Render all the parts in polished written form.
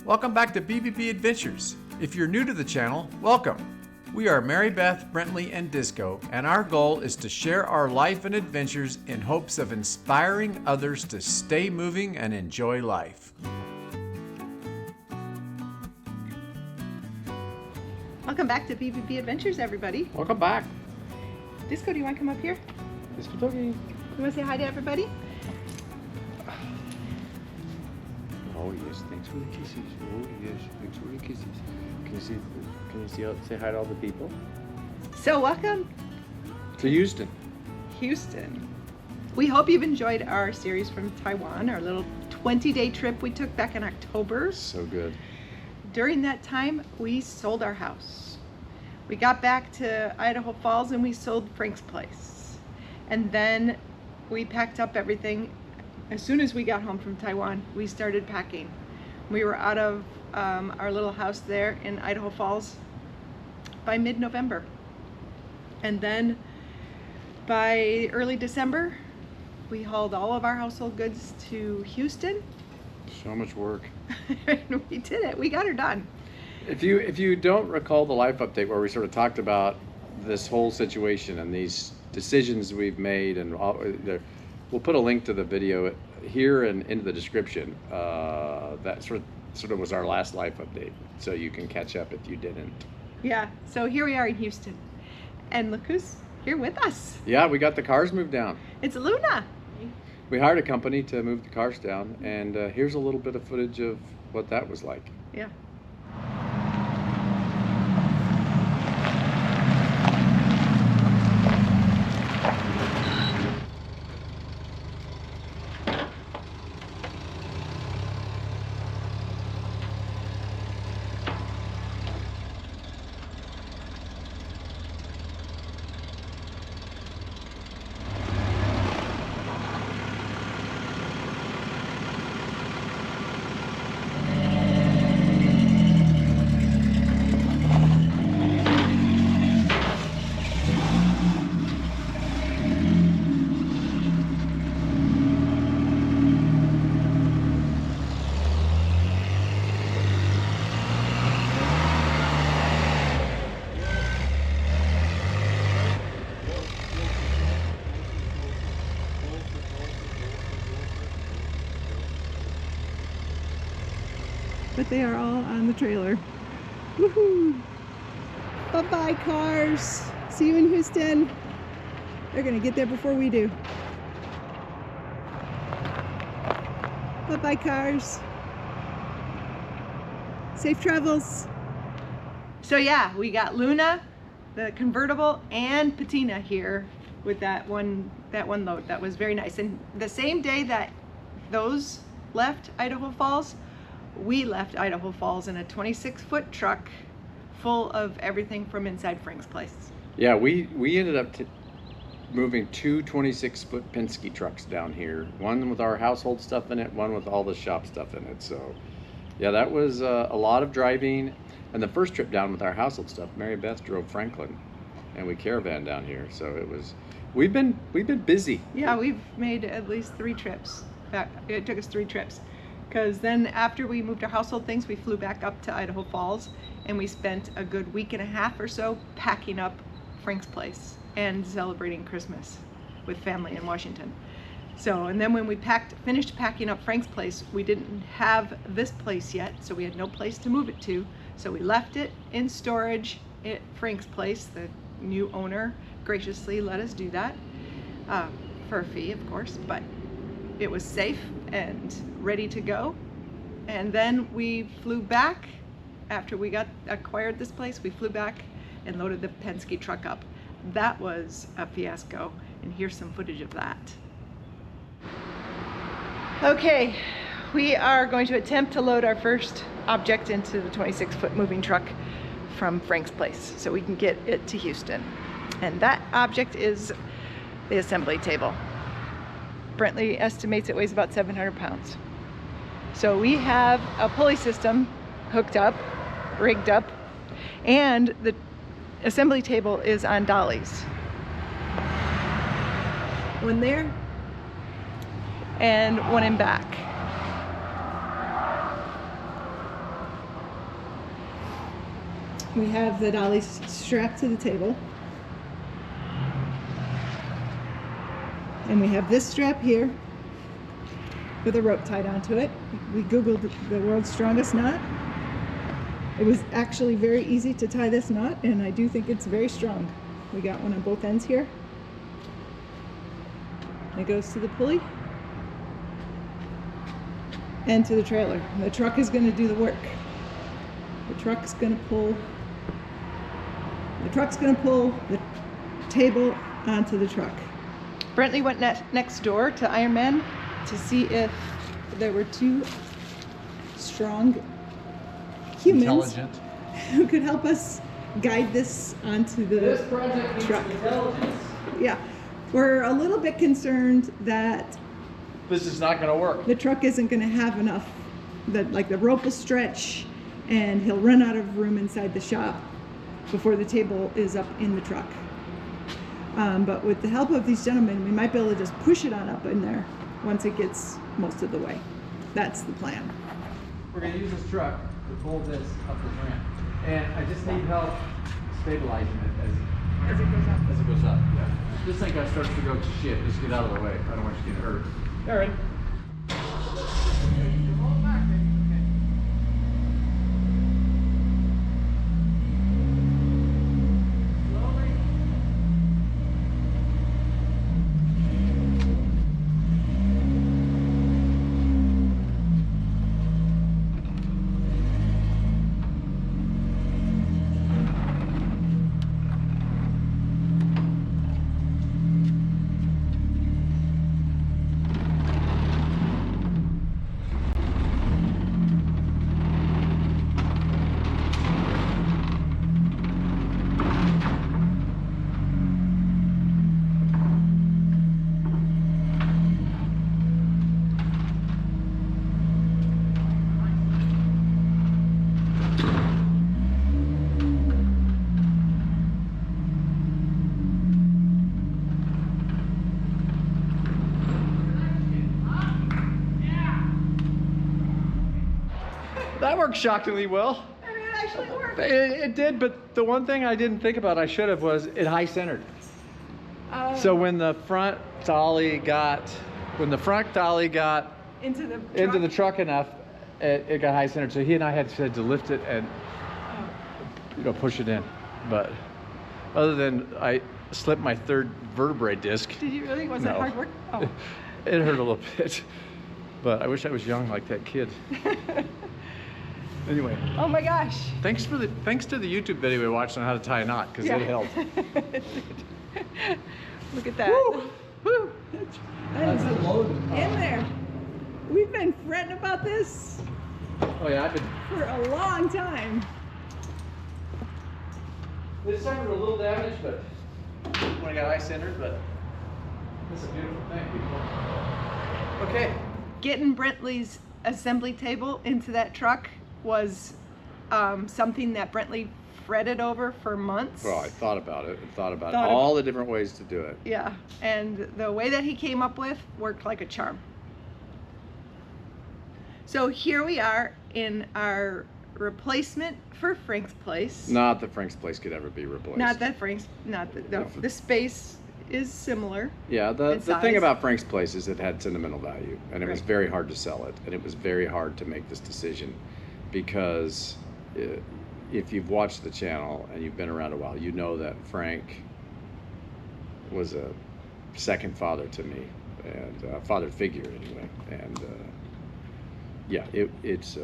Welcome back to BBB Adventures. If you're new to the channel, welcome. We are Mary Beth, Brentley, and Disco, and our goal is to share our life and adventures in hopes of inspiring others to stay moving and enjoy life. Welcome back to BBB Adventures, everybody. Welcome back. Disco, do you want to come up here? Disco Doggy. You want to say hi to everybody? Oh yes, thanks for the kisses. Oh yes, thanks for the kisses. Can you say hi to all the people? So welcome To Houston. Houston. We hope you've enjoyed our series from Taiwan, our little 20-day trip we took back in October. So good. During that time, we sold our house. We got back to Idaho Falls and we sold Frank's place. And then we packed up everything. As soon as we got home from Taiwan, we started packing. We were out of our little house there in Idaho Falls by mid-November. And then by early December, we hauled all of our household goods to Houston. So much work. And we did it. We got her done. If you don't recall the life update where we sort of talked about this whole situation and these decisions we've made, and we'll put a link to the video here and into the description. That sort of was our last life update, so you can catch up if you didn't. Yeah, so here we are in Houston. And look who's here with us. Yeah, we got the cars moved down. It's Luna. We hired a company to move the cars down, and here's a little bit of footage of what that was like. Yeah. But they are all on the trailer. Woohoo! Bye-bye, cars. See you in Houston. They're gonna get there before we do. Bye-bye, cars. Safe travels. So yeah, we got Luna, the convertible, and Patina here with that one load. That was very nice. And the same day that those left Idaho Falls, we left Idaho Falls in a 26-foot truck full of everything from inside Frank's place. Yeah, we ended up moving two 26-foot Penske trucks down here. One with our household stuff in it, one with all the shop stuff in it. So yeah, that was a lot of driving. And the first trip down with our household stuff, Mary Beth drove Franklin, and we caravan down here. So it was, we've been busy. Yeah, we've made at least 3 trips. It took us 3 trips. Because then after we moved our household things, we flew back up to Idaho Falls, and we spent a good week and a half or so packing up Frank's place and celebrating Christmas with family in Washington. So, and then when we finished packing up Frank's place, we didn't have this place yet, so we had no place to move it to. So we left it in storage at Frank's place. The new owner graciously let us do that, for a fee, of course, but it was safe and ready to go. And then we flew back after we acquired this place. We flew back and loaded the Penske truck up. That was a fiasco, and here's some footage of that. Okay, we are going to attempt to load our first object into the 26-foot moving truck from Frank's place so we can get it to Houston. And that object is the assembly table. Brentley estimates it weighs about 700 pounds. So we have a pulley system hooked up, rigged up, and the assembly table is on dollies. One there and one in back. we have the dollies strapped to the table. And we have this strap here with a rope tied onto it. We Googled the world's strongest knot. It was actually very easy to tie this knot, and I do think it's very strong. We got one on both ends here. It goes to the pulley and to the trailer. The truck is going to do the work. The truck's going to pull the table onto the truck. Brentley went next door to Iron Man to see if there were two strong humans who could help us guide this onto the This project needs truck. intelligence. Yeah, we're a little bit concerned that This is not going to work. the truck isn't going to have enough, that like the rope will stretch and he'll run out of room inside the shop before the table is up in the truck. But with the help of these gentlemen, we might be able to just push it on up in there once it gets most of the way. That's the plan. We're going to use this truck to pull this up this ramp. And I just need help stabilizing it As it goes up. as it goes up. Yeah. This thing starts to go to shit. Just get out of the way. I don't want you to get hurt. All right. That worked shockingly well. I mean, it actually worked. It did, but the one thing I didn't think about, I should have, was it high centered. So when the front dolly got into into the truck enough, it got high centered. So he and I had to lift it and push it in. But other than I slipped my third vertebrae disc. Did you really? Was No. that hard work? Oh. It hurt a little bit. But I wish I was young like that kid. Anyway, Oh my gosh. thanks to the YouTube video we watched on how to tie a knot, because it helped. Look at that. Woo. That is in there. We've been fretting about this Oh yeah, I've been. for a long time. This suffered a little damage, but when I got high centered, but it's a beautiful thing, people. Okay. Getting Brentley's assembly table into that truck was something that Brentley fretted over for months. Well, I thought about it and thought about Thought of- all the different ways to do it. Yeah, and the way that he came up with worked like a charm. So here we are in our replacement for Frank's place. Not that Frank's place could ever be replaced. Not that Frank's, not that, no, the space is similar. Yeah, the in thing size. about Frank's place is it had sentimental value, and it was Right. very hard to sell it, and it was very hard to make this decision, because if you've watched the channel and you've been around a while, you know that Frank was a second father to me, and a father figure anyway, and yeah, it's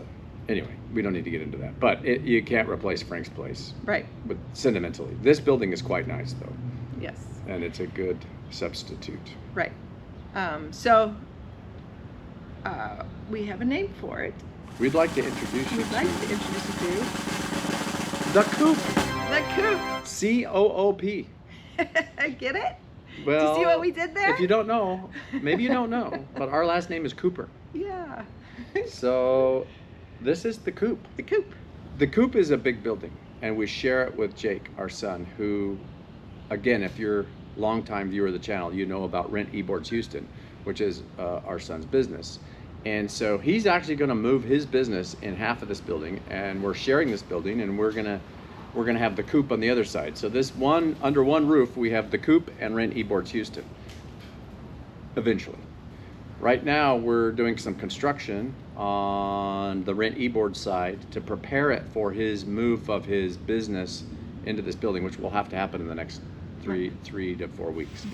anyway, we don't need to get into that, but you can't replace Frank's place, Right, but sentimentally. This building is quite nice though, yes, and it's a good substitute. right. So we have a name for it. We'd like to introduce you We'd like to introduce you to the Coop. the coop. C-O-O-P. Get it? Well, see what we did there? If you don't know, maybe you don't know, but our last name is Cooper. Yeah. So this is the Coop. The coop. The Coop is a big building, and we share it with Jake, our son, who, again, if you're a longtime viewer of the channel, you know about Rent eBoards Houston, which is our son's business. And so he's actually going to move his business in half of this building, and we're sharing this building, and we're we're going to have the coop on the other side. So this one, under one roof, we have the coop and Rent eBoards Houston, eventually. Right now, we're doing some construction on the Rent eBoard side to prepare it for his move of his business into this building, which will have to happen in the next three to 4 weeks.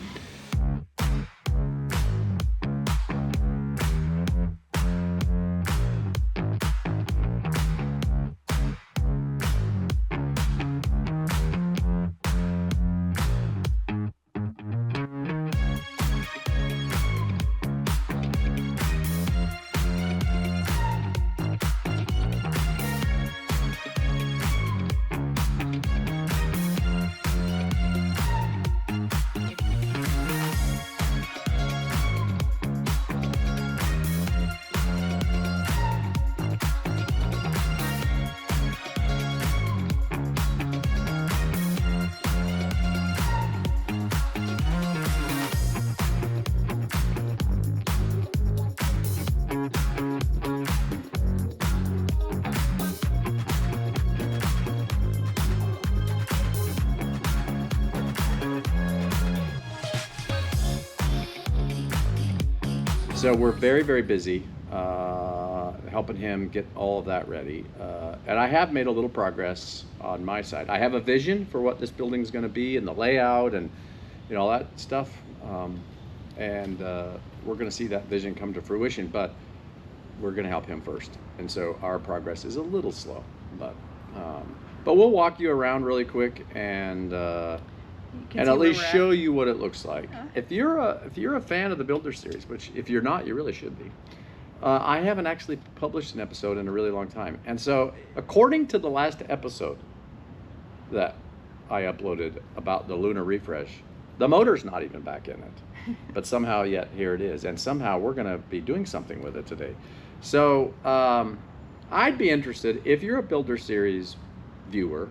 So we're very, very busy helping him get all of that ready. And I have made a little progress on my side. I have a vision for what this building is going to be and the layout and all that stuff. And we're going to see that vision come to fruition, but we're going to help him first. And so our progress is a little slow, but we'll walk you around really quick and at least show you what it looks like. If you're a fan of the Builder series, which if you're not, you really should be. I haven't actually published an episode in a really long time, and so according to the last episode that I uploaded about the lunar refresh, the motor's not even back in it, but somehow yet here it is, and somehow we're going to be doing something with it today. So I'd be interested if you're a Builder series viewer.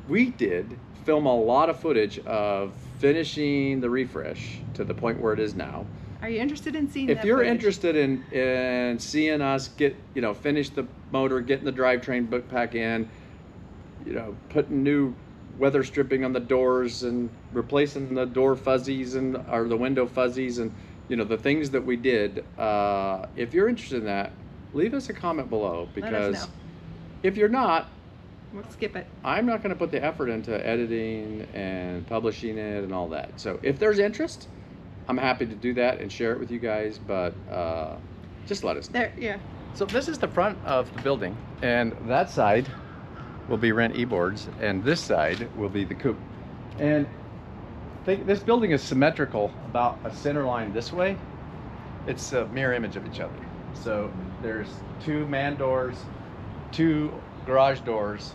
We did film a lot of footage of finishing the refresh to the point where it is now. Are you interested in seeing if that you're footage? interested in seeing us get, finish the motor, getting the drivetrain book back in, putting new weather stripping on the doors and replacing the door fuzzies or the window fuzzies and, the things that we did, if you're interested in that, leave us a comment below, because if you're not, we'll skip it. I'm not going to put the effort into editing and publishing it and all that. So if there's interest, I'm happy to do that and share it with you guys, but just let us know. Yeah. So this is the front of the building, and that side will be Rent eBoards, and this side will be the coop. And this building is symmetrical about a center line this way. It's a mirror image of each other. So there's 2 man doors, 2 garage doors,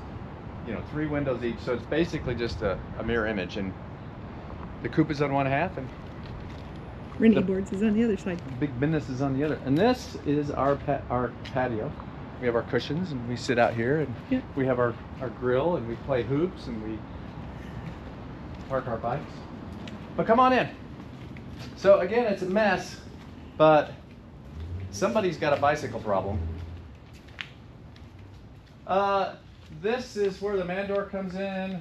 3 windows each. So it's basically just a mirror image, and the coop is on one half and Rent eBoards is on the other side. Big business is on the other. And this is our patio. We have our cushions and we sit out here, and we have our grill, and we play hoops, and we park our bikes. But come on in. So again, it's a mess, but somebody's got a bicycle problem. This is where the man door comes in.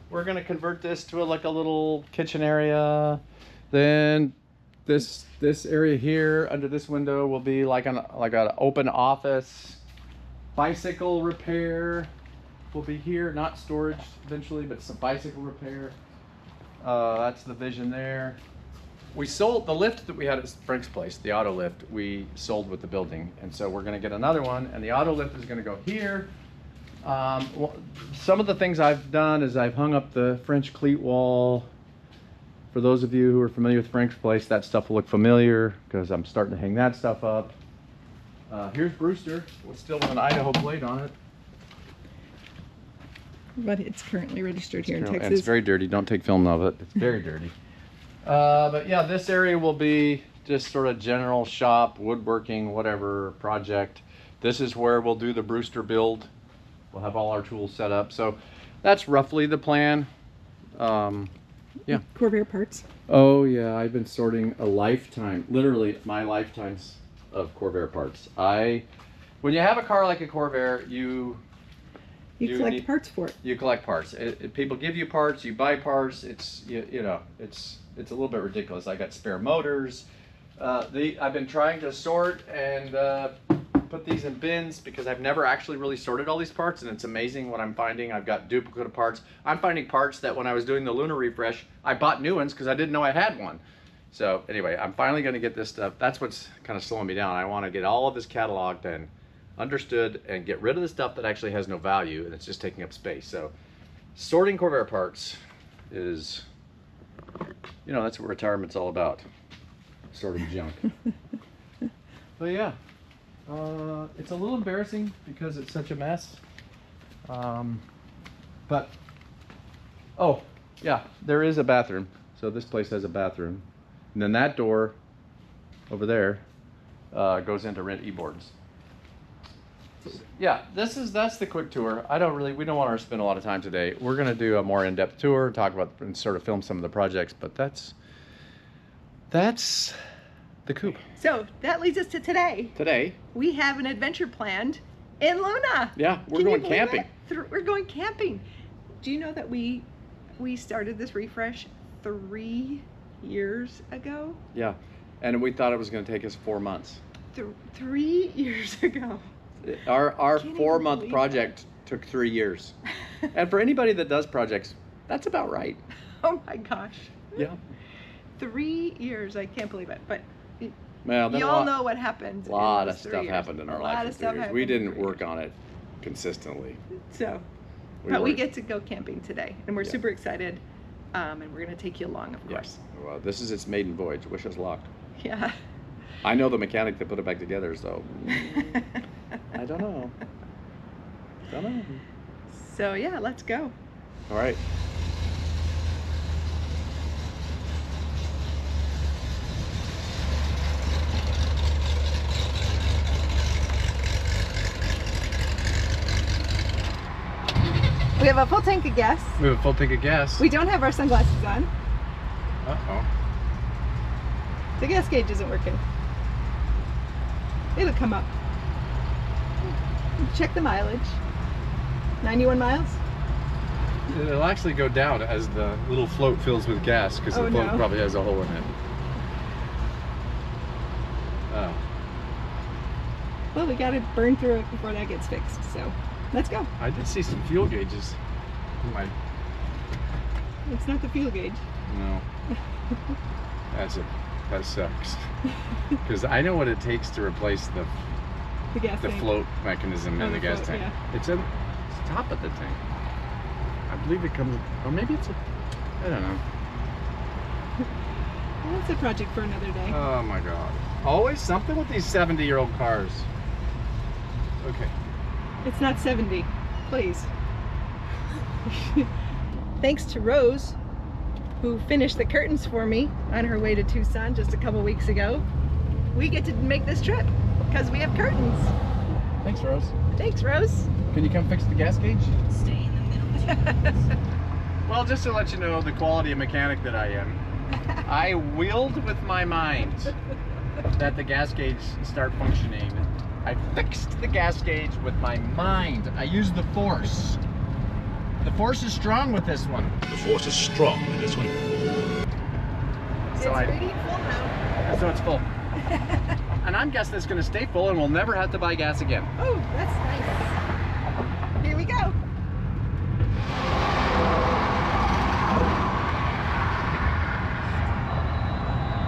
We're gonna convert this to a little kitchen area. Then this area here under this window will be like an open office. Bicycle repair will be here, not storage eventually, but some bicycle repair. That's the vision there. We sold the lift that we had at Frank's place, the auto lift, we sold with the building, and so we're going to get another one, and the auto lift is going to go here. Some of the things I've done is I've hung up the French cleat wall. For those of you who are familiar with Frank's place, that stuff will look familiar because I'm starting to hang that stuff up. Here's Brewster, still with an Idaho plate on it. But it's currently registered here in Texas. And it's very dirty. Don't take film of it. It's very dirty. But yeah, this area will be just sort of general shop, woodworking, whatever project. This is where we'll do the Brewster build. We'll have all our tools set up. So that's roughly the plan. Yeah. Corvair parts. Oh yeah, I've been sorting a lifetime, literally my lifetimes of Corvair parts. When you have a car like a Corvair, You collect parts for it. You collect parts. People give you parts. You buy parts. It's it's a little bit ridiculous. I got spare motors. I've been trying to sort and put these in bins because I've never actually really sorted all these parts, and it's amazing what I'm finding. I've got duplicate parts. I'm finding parts that when I was doing the lunar refresh, I bought new ones because I didn't know I had one. So anyway, I'm finally going to get this stuff. That's what's kind of slowing me down. I want to get all of this cataloged and understood and get rid of the stuff that actually has no value and it's just taking up space. So sorting Corvair parts is, that's what retirement's all about. Sorting junk. But yeah, it's a little embarrassing because it's such a mess. But, oh yeah, there is a bathroom. So this place has a bathroom. And then that door over there goes into rent e-boards. Yeah, that's the quick tour. We don't want to spend a lot of time today. We're going to do a more in-depth tour, talk about and sort of film some of the projects, but that's the coop. So that leads us to today. Today, we have an adventure planned in Luna. Yeah, we're going camping. We're going camping. Do you know that we started this refresh 3 years ago? Yeah, and we thought it was going to take us 4 months. 3 years ago. Our 4-month project took 3 years. And for anybody that does projects, that's about right. Oh my gosh. Yeah. 3 years. I can't believe it. But well, you all know what happened. A lot of stuff happened in our life in 3 years. We didn't work work on it consistently. So, but we get to go camping today, and we're super excited. And we're going to take you along, of course. Well, this is its maiden voyage. Wish it was locked. Yeah. I know the mechanic that put it back together, so I don't know. So yeah, let's go. All right. We have a full tank of gas. We have a full tank of gas. We don't have our sunglasses on. Uh-oh. The gas gauge isn't working. It'll come up. Check the mileage. 91 miles. It'll actually go down as the little float fills with gas because the float probably has a hole in it. Oh. Well, we got to burn through it before that gets fixed, so let's go. I did see some fuel gauges. It's not the fuel gauge. No. That sucks. Because I know what it takes to replace the float mechanism in the gas tank. Yeah. It's the top of the tank. I believe it comes, or maybe I don't know. Well, that's a project for another day. Oh my God. Always something with these 70-year-old cars. Okay. It's not 70, please. Thanks to Rose, who finished the curtains for me on her way to Tucson just a couple weeks ago. We get to make this trip because we have curtains. Thanks, Rose. Thanks, Rose. Can you come fix the gas gauge? Stay in the middle. Well, just to let you know the quality of mechanic that I am, I willed with my mind that the gas gauge start functioning. I fixed the gas gauge with my mind. I used the force. The force is strong with this one. The force is strong with this one. It's pretty full now. So it's full. And I'm guessing it's going to stay full and we'll never have to buy gas again. Oh, that's nice. Here we go.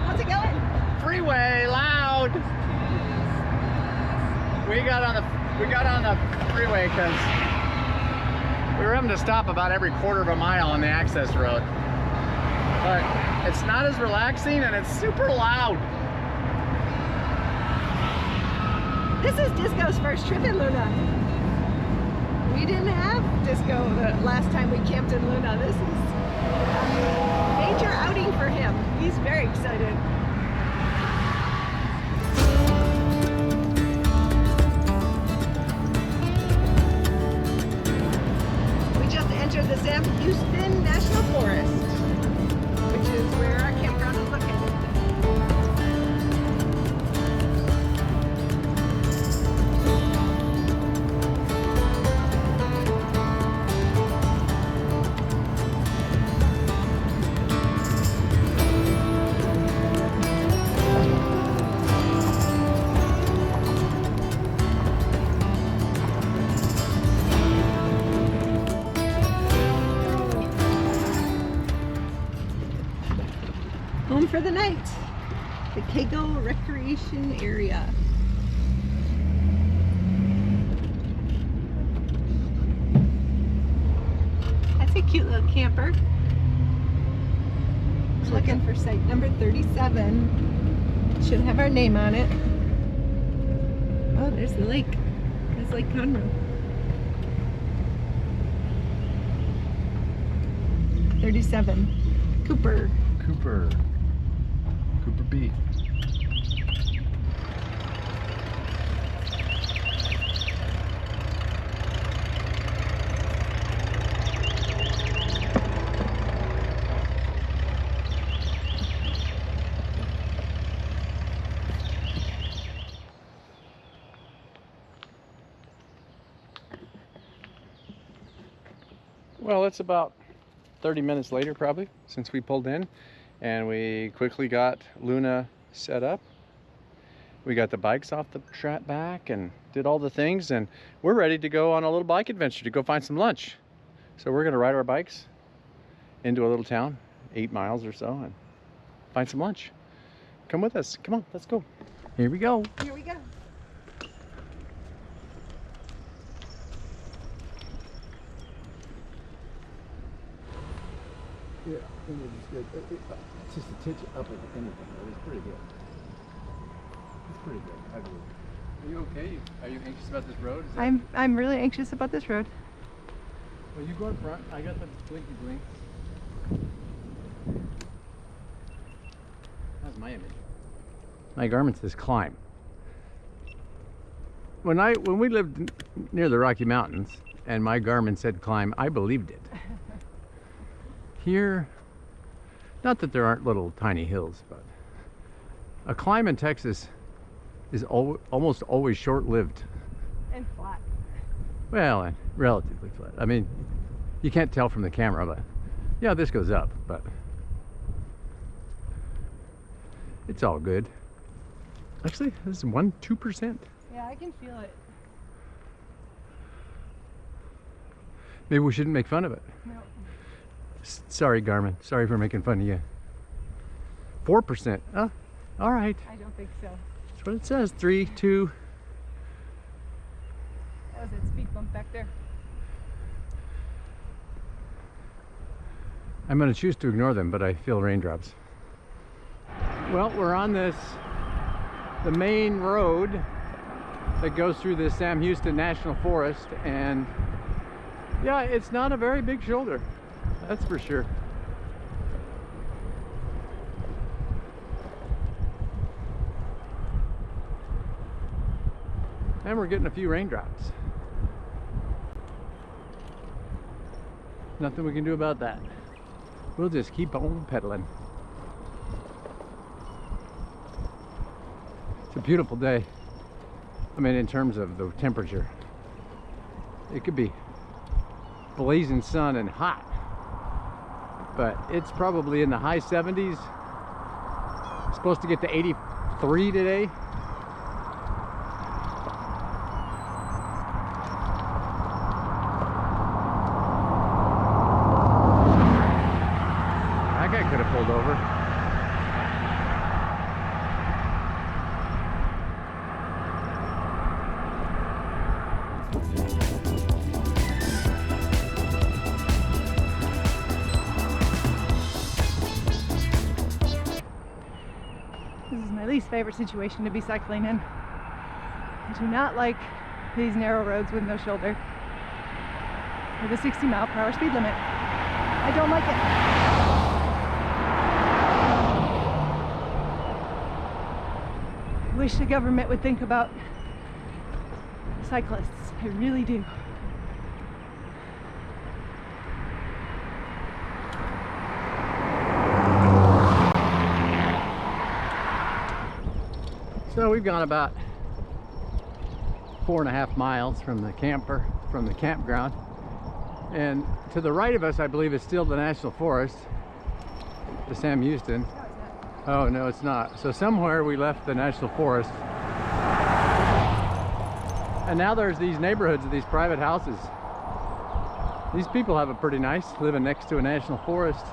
How's it going? Freeway, loud. We got on the freeway because we were having to stop about every quarter of a mile on the access road. But it's not as relaxing and it's super loud. This is Disco's first trip in Luna. We didn't have Disco the last time we camped in Luna. This is a major outing for him. He's very excited. We just entered the Sam Houston National Forest, which is where our campground is located. the night. The Kegel Recreation Area. That's a cute little camper. We're looking for site number 37. Should have our name on it. Oh, there's the lake. There's Lake Conroe. 37. Cooper B. Well, it's about 30 minutes later probably since we pulled in, and we quickly got Luna set up. We got the bikes off the track back and did all the things, and we're ready to go on a little bike adventure to go find some lunch. So we're gonna ride our bikes into a little town, 8 miles or so, and find some lunch. Come with us. Come on, let's go. Here we go. Here we go. Yeah, I think it's good. It's just a titch up with anything, but it's pretty good. It's pretty good, I believe. Are you okay? Are you anxious about this road? I'm really anxious about this road. Well, you go in front. I got the blinky blink. That's my image. My Garmin says climb. When we lived near the Rocky Mountains and my Garmin said climb, I believed it. Here, not that there aren't little tiny hills, but a climb in Texas is almost always short-lived. And flat. Well, and relatively flat. I mean, you can't tell from the camera, but yeah, this goes up, but it's all good. Actually, this is 2%. Yeah, I can feel it. Maybe we shouldn't make fun of it. No. Sorry, Garmin. Sorry for making fun of you. 4%. Oh, all right. I don't think so. That's what it says. 3, 2. That was that speed bump back there. I'm going to choose to ignore them, but I feel raindrops. Well, we're on the main road that goes through the Sam Houston National Forest, and yeah, it's not a very big shoulder. That's for sure. And we're getting a few raindrops. Nothing we can do about that. We'll just keep on pedaling. It's a beautiful day. I mean, in terms of the temperature. It could be blazing sun and hot, but it's probably in the high 70s. It's supposed to get to 83 today. That guy could have pulled over. This is my least favorite situation to be cycling in. I do not like these narrow roads with no shoulder, with a 60-mile-per-hour speed limit. I don't like it. I wish the government would think about cyclists. I really do. So we've gone about 4.5 miles from the campground, and to the right of us, I believe, is still the National Forest, the Sam Houston. Oh no, it's not. So somewhere we left the National Forest, and now there's these neighborhoods of these private houses. These people have it pretty nice living next to a national forest.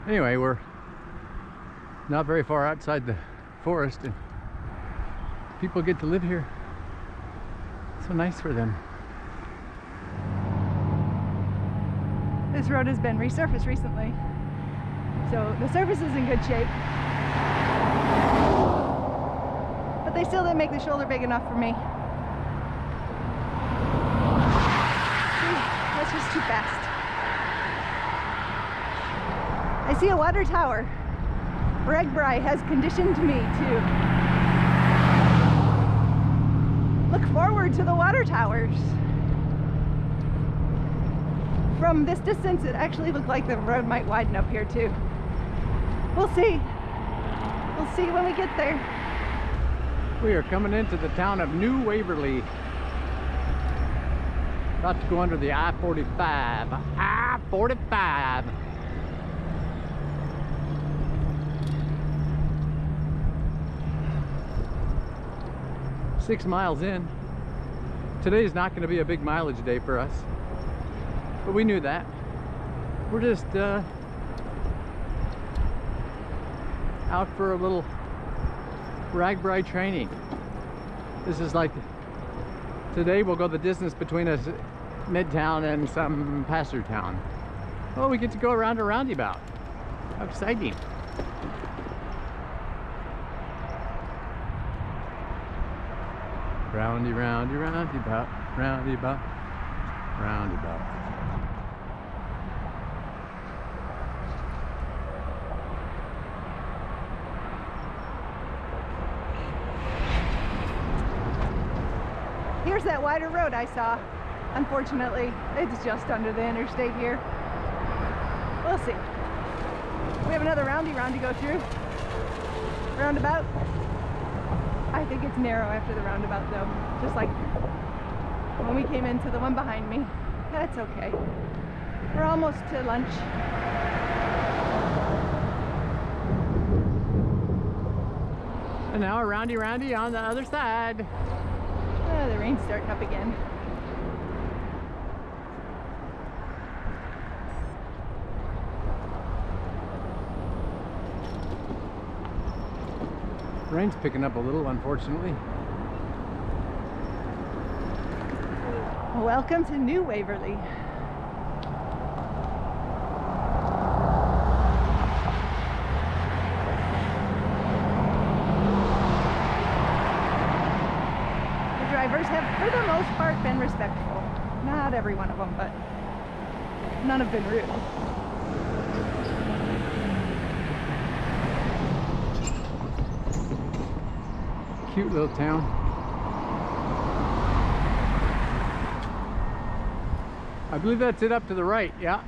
Anyway, we're not very far outside the forest, and people get to live here. So nice for them. This road has been resurfaced recently, so the surface is in good shape. But they still didn't make the shoulder big enough for me. That's just too fast. I see a water tower. Ragbri has conditioned me to look forward to the water towers. From this distance, it actually looked like the road might widen up here too. We'll see. We'll see when we get there. We are coming into the town of New Waverly. About to go under the I-45. I-45. Six miles in. Today is not going to be a big mileage day for us, but we knew that. We're just out for a little Ragbri training. This is like, today we'll go the distance between us Midtown and some pasture town. Oh, we get to go around a roundabout. How exciting. Roundy, roundy, roundabout, roundabout, roundabout. Here's that wider road I saw. Unfortunately, it's just under the interstate here. We'll see. We have another round to go through. Roundabout. I think it's narrow after the roundabout though. Just like when we came into the one behind me. That's okay. We're almost to lunch. And now a roundy roundy on the other side. Oh, the rain's starting up again. Rain's picking up a little, unfortunately. Welcome to New Waverly. The drivers have, for the most part, been respectful. Not every one of them, but none have been rude. Cute little town. I believe that's it up to the right, yeah.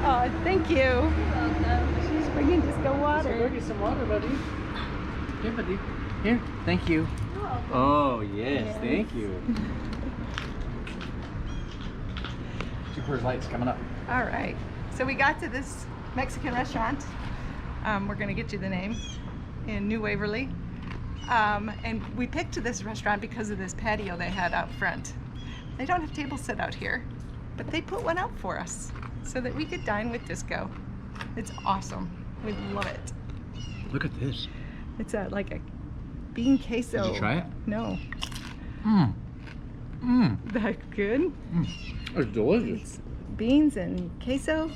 Oh, thank you. She's bringing Disco water. Go get some water, buddy. Here, buddy. Here. Thank you. Oh, yes. Thank you. Super lights coming up. All right. So we got to this Mexican restaurant. We're going to get you the name, in New Waverly. And we picked this restaurant because of this patio they had out front. They don't have tables set out here, but they put one out for us so that we could dine with Disco. It's awesome. We love it. Look at this. It's like a bean queso. Did you try it? No. Mmm. Mmm. That good? It's delicious. It's beans and queso,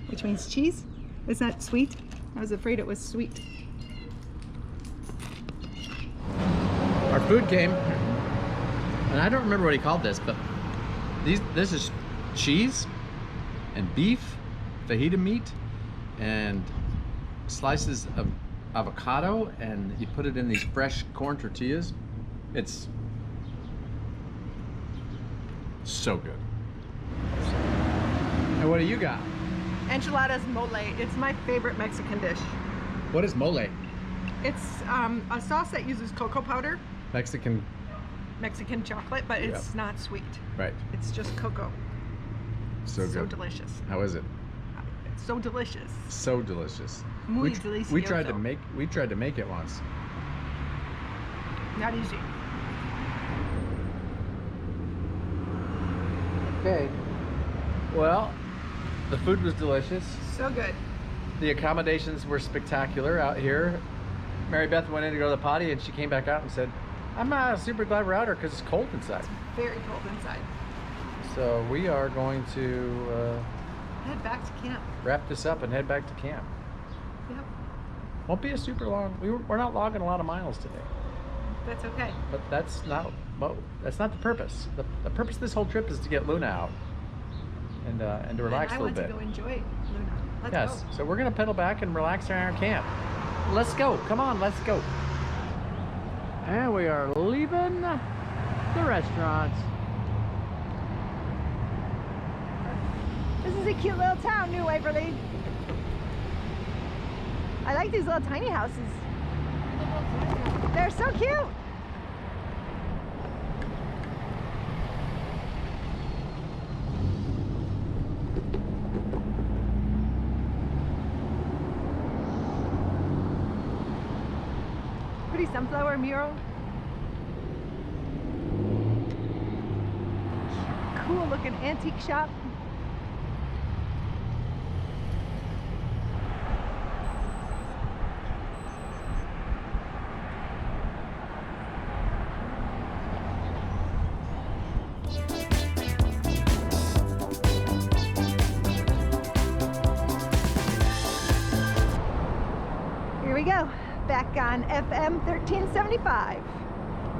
which means cheese. It's not sweet. I was afraid it was sweet. Our food came, and I don't remember what he called this, but this is cheese and beef, fajita meat, and slices of avocado, and you put it in these fresh corn tortillas. It's so good. And what do you got? Enchiladas mole. It's my favorite Mexican dish. What is mole? It's a sauce that uses cocoa powder, Mexican chocolate, but it's not sweet. Right. It's just cocoa. So good. So delicious. How is it? So delicious. So delicious. Muy We delicioso. tried to make it once. Not easy. Okay. Well, the food was delicious. So good. The accommodations were spectacular out here. Mary Beth went in to go to the potty and she came back out and said, I'm super glad we're out here because it's cold inside. Very cold inside. So we are going to Head back to camp. wrap this up and head back to camp. Yep. Won't be a super long, we're not logging a lot of miles today, That's okay. but that's not the purpose. The purpose of this whole trip is to get Luna out and to relax a little bit. I want to go enjoy Luna. Let's Yes, go. so we're gonna pedal back and relax in our camp. Let's go, come on, let's go. And we are leaving the restaurant. This is a cute little town, New Waverly. I like these little tiny houses. They're so cute. Pretty sunflower mural. Cool looking antique shop. Here we go, back on FM 1375.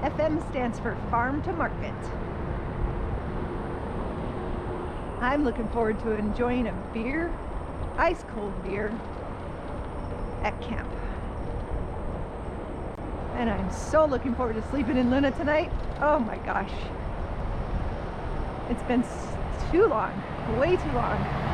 FM stands for Farm to Market. I'm looking forward to enjoying a beer, ice cold beer, at camp. And I'm so looking forward to sleeping in Luna tonight. Oh my gosh. It's been too long, way too long.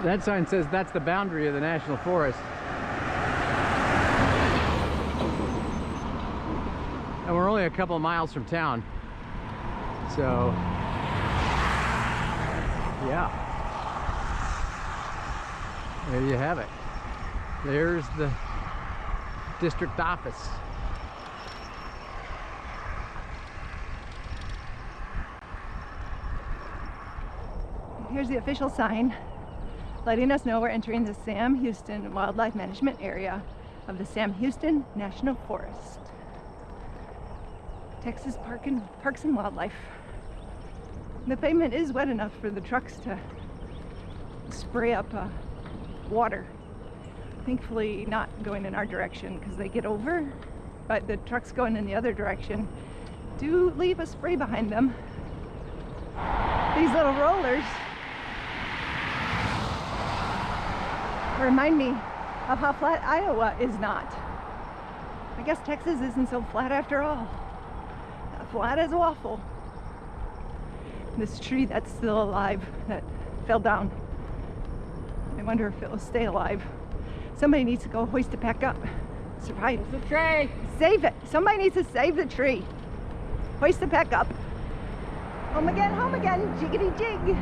That sign says that's the boundary of the National Forest. And we're only a couple of miles from town. So, yeah. There you have it. There's the district office. Here's the official sign letting us know we're entering the Sam Houston Wildlife Management Area of the Sam Houston National Forest. Texas Parks and Wildlife. The pavement is wet enough for the trucks to spray up water. Thankfully not going in our direction because they get over, but the trucks going in the other direction do leave a spray behind them. These little rollers remind me of how flat Iowa is not. I guess Texas isn't so flat after all. Flat as a waffle. This tree that's still alive that fell down. I wonder if it will stay alive. Somebody needs to go hoist it back up. Surprise. The tree! Save it. Somebody needs to save the tree. Hoist it back up. Home again, jiggity jig.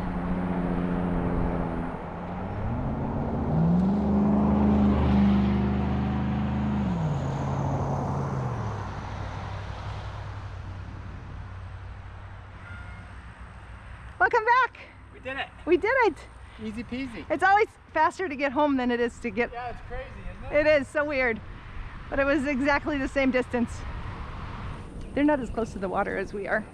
Welcome back. We did it! We did it. Easy peasy. It's always faster to get home than it is to get. Yeah, it's crazy, isn't it? It is so weird, but it was exactly the same distance. They're not as close to the water as we are.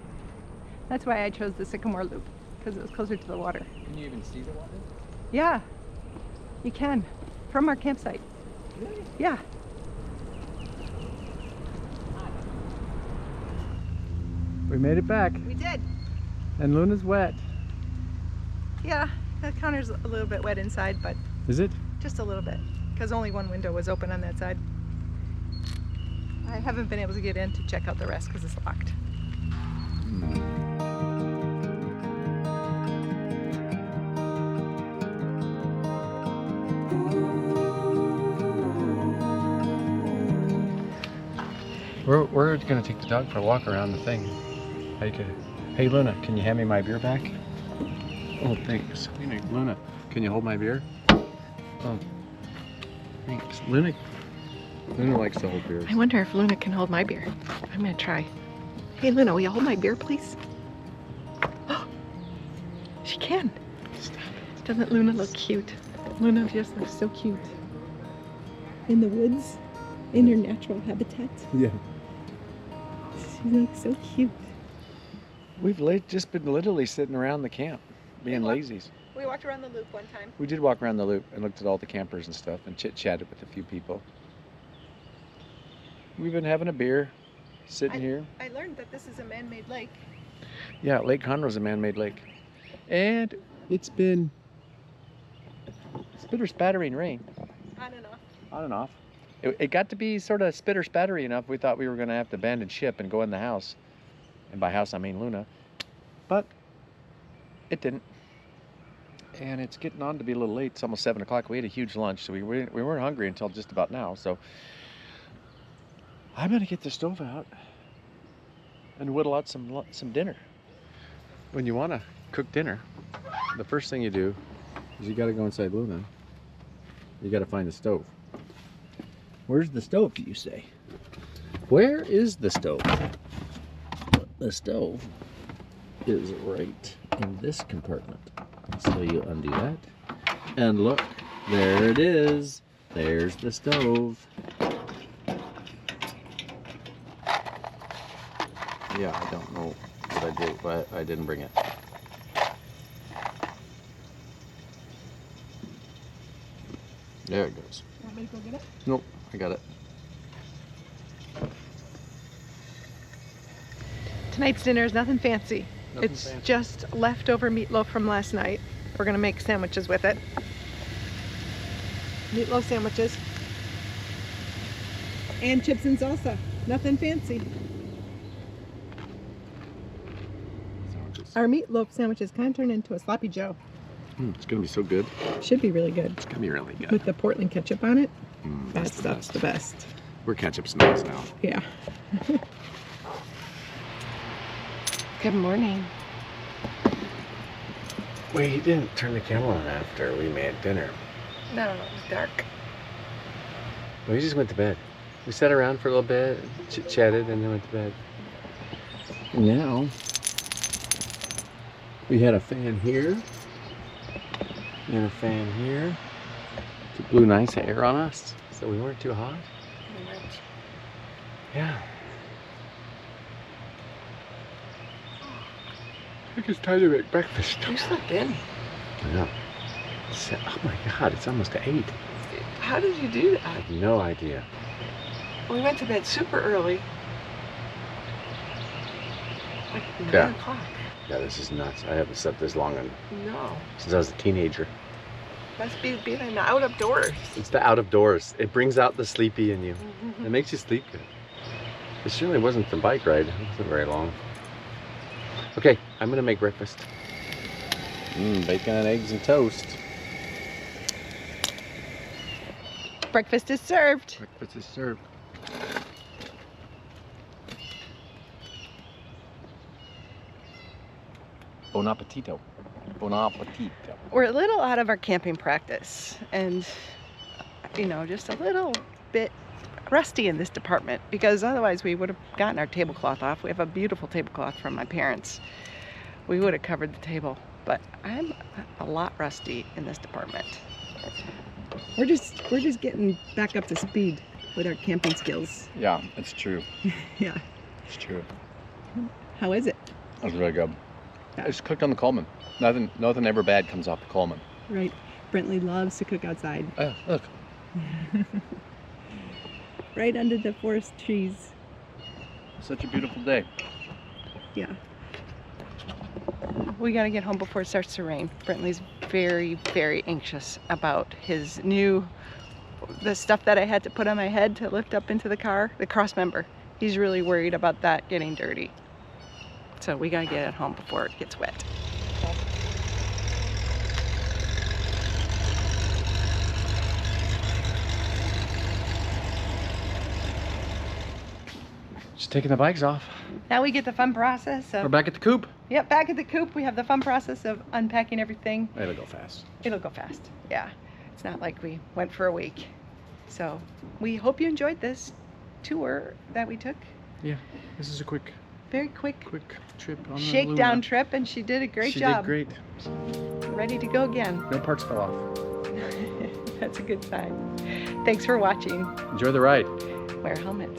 That's why I chose the Sycamore Loop, because it was closer to the water. Can you even see the water? Yeah, you can, from our campsite. Really? Yeah. We made it back, We did. and Luna's wet. Yeah, the counter's a little bit wet inside, but Is it? just a little bit, because only one window was open on that side. I haven't been able to get in to check out the rest because it's locked. We're gonna take the dog for a walk around the thing. Hey Luna, can you hand me my beer back? Oh, thanks. Luna, can you hold my beer? Oh, thanks. Luna likes to hold beers. I wonder if Luna can hold my beer. I'm gonna try. Hey Luna, will you hold my beer, please? She can. Doesn't Luna look cute? Luna just looks so cute. In the woods, in her natural habitat. Yeah. She looks so cute. We've just been literally sitting around the camp, being lazies. We walked around the loop one time. We did walk around the loop and looked at all the campers and stuff and chit-chatted with a few people. We've been having a beer, sitting here. I learned that this is a man-made lake. Yeah, Lake Conroe is a man-made lake. And it's been spitter-spattering rain. On and off. On and off. It got to be sort of spitter-spattery enough, we thought we were going to have to abandon ship and go in the house. And by house, I mean Luna. But it didn't. And it's getting on to be a little late. It's almost 7 o'clock. We had a huge lunch, so we weren't hungry until just about now. So I'm going to get the stove out and whittle out some dinner. When you want to cook dinner, the first thing you do is you got to go inside Luna. You got to find the stove. Where's the stove, do you say? Where is the stove? The stove is right in this compartment. So you undo that. And look, there it is. There's the stove. Yeah, I don't know what I did, but I didn't bring it. There it goes. Want me to go get it? Nope, I got it. Tonight's dinner is nothing fancy. Nothing It's fancy. just leftover meatloaf from last night. We're gonna make sandwiches with it. Meatloaf sandwiches. And chips and salsa. Nothing fancy. Our meatloaf sandwiches kind of turned into a sloppy joe. It's gonna be so good. Should be really good. It's gonna be really good. With the Portland ketchup on it. That That's the stuff's best. the best. We're ketchup snobs now. Yeah. Good morning. We didn't turn the camera on after we made dinner. No, it was dark. We just went to bed. We sat around for a little bit, chit-chatted, and then went to bed. Now, we had a fan here, and a fan here. It blew nice air on us, so we weren't too hot. Yeah. I think it's time to make breakfast. You slept in. I know. Oh my God, it's almost 8. How did you do I that? have no idea. We went to bed super early. Like 9 Yeah. o'clock. Yeah, this is nuts. I haven't slept this long No. since I was a teenager. Must be being out of doors. It's the out of doors. It brings out the sleepy in you. It makes you sleep good. It certainly wasn't the bike ride. It wasn't very long. Okay, I'm gonna make breakfast. Bacon and eggs and toast. Breakfast is served. Breakfast is served. Bon appetito. Bon appetito. We're a little out of our camping practice and, you know, just a little bit rusty in this department because otherwise we would have gotten our tablecloth off. We have a beautiful tablecloth from my parents. We would have covered the table, but I'm a lot rusty in this department. We're just getting back up to speed with our camping skills. Yeah, it's true. Yeah. It's true. How is it? That's really good. Yeah. It's cooked on the Coleman. Nothing ever bad comes off the Coleman. Right. Brentley loves to cook outside. Oh, look. Right under the forest trees. Such a beautiful day. Yeah. We gotta get home before it starts to rain. Brentley's very, very anxious about the stuff that I had to put on my head to lift up into the car, the cross member. He's really worried about that getting dirty. So we gotta get it home before it gets wet. Just taking the bikes off. Now we get the fun process We're of, back at the coop. yep, back at the coop. We have the fun process of unpacking everything. It'll go fast. It'll go fast. Yeah. It's not like we went for a week. So we hope you enjoyed this tour that we took. Yeah, this is a quick Very quick trip on the shakedown Luna. trip, and she did a great She job. did great. Ready to go again. No parts fell off. That's a good sign. Thanks for watching. Enjoy the ride. Wear a helmet.